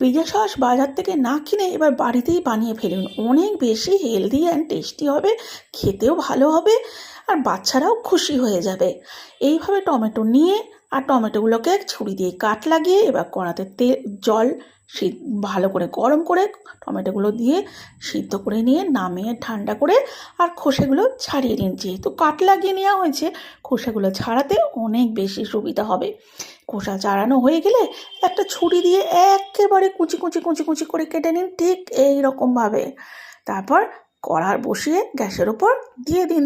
Pizza sauce বাজার থেকে না কিনে এবার বাড়িতেই বানিয়ে ফেলুন। অনেক বেশি হেলদি অ্যান্ড টেস্টি হবে, খেতেও ভালো হবে, আর বাচ্চারাও খুশি হয়ে যাবে। এইভাবে টমেটো নিয়ে আর টমেটোগুলোকে ছুরি দিয়ে কাট লাগিয়ে এবার কড়াতে জল ভালো করে গরম করে টমেটোগুলো দিয়ে সিদ্ধ করে নিয়ে নামিয়ে ঠান্ডা করে আর খোসাগুলো ছাড়িয়ে নিন। যেহেতু কাট লাগিয়ে নেওয়া হয়েছে, খোসাগুলো ছাড়াতে অনেক বেশি সুবিধা হবে। খোসা ছাড়ানো হয়ে গেলে একটা ছুরি দিয়ে একেবারে কুচি কুচি কুচি কুচি করে কেটে নিন, ঠিক এই রকমভাবে। তারপর কড়া বসিয়ে গ্যাসের ওপর দিয়ে দিন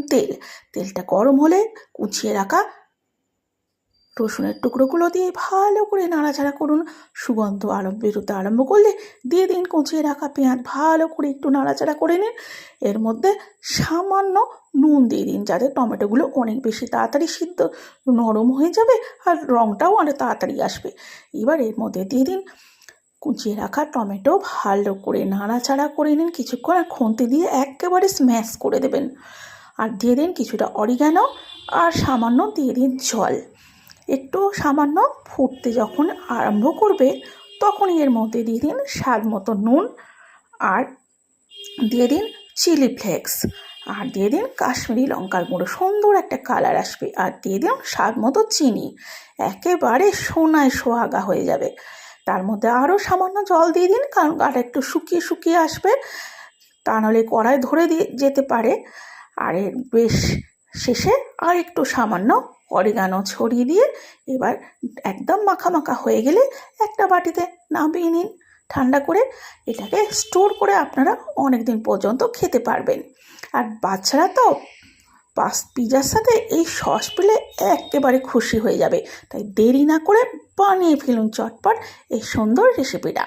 তেলটা গরম হলে কুচিয়ে রাখা রসুনের টুকরোগুলো দিয়ে ভালো করে নাড়াচাড়া করুন। সুগন্ধ বেরোতে আরম্ভ করলে দিয়ে দিন কুচিয়ে রাখা পেঁয়াজ, ভালো করে একটু নাড়াচাড়া করে নিন। এর মধ্যে সামান্য নুন দিয়ে দিন, যাতে টমেটোগুলো অনেক বেশি তাড়াতাড়ি সিদ্ধ নরম হয়ে যাবে আর রঙটাও অনেক তাড়াতাড়ি আসবে। এবার এর মধ্যে দিয়ে দিন কুচিয়ে রাখা টমেটো, ভালো করে নাড়াচাড়া করে নিন কিছুক্ষণ, আর খুন্তি দিয়ে একেবারে স্ম্যাশ করে দেবেন। আর দিয়ে দিন কিছুটা অরিগ্যানো আর সামান্য দিয়ে দিন জল। একটু সামান্য ফুটতে যখন আরম্ভ করবে তখন এর মধ্যে দিয়ে দিন স্বাদ মতো নুন, আর দিয়ে দিন চিলি ফ্লেক্স, আর দিয়ে দিন কাশ্মীরি লঙ্কার গুঁড়ো, সুন্দর একটা কালার আসবে। আর দিয়ে দিন স্বাদ মতো চিনি, একেবারে সোনায় সোহাগা হয়ে যাবে। তার মধ্যে আরও সামান্য জল দিয়ে দিন, কারণ আর একটু শুকিয়ে শুকিয়ে আসবে, তা নাহলে কড়াই ধরে যেতে পারে। আর এর বেশ শেষে আর একটু সামান্য অরিগানো ছড়িয়ে দিয়ে এবার একদম মাখা মাখা হয়ে গেলে একটা বাটিতে নামিয়ে নিন ঠান্ডা করে। এটাকে স্টোর করে আপনারা অনেক দিন পর্যন্ত খেতে পারবেন। আর বাচ্চারা তো পিৎজার সাথে এই সস পেলে একেবারে খুশি হয়ে যাবে। তাই দেরি না করে বানিয়ে ফেলুন চটপট এই সুন্দর রেসিপিটা।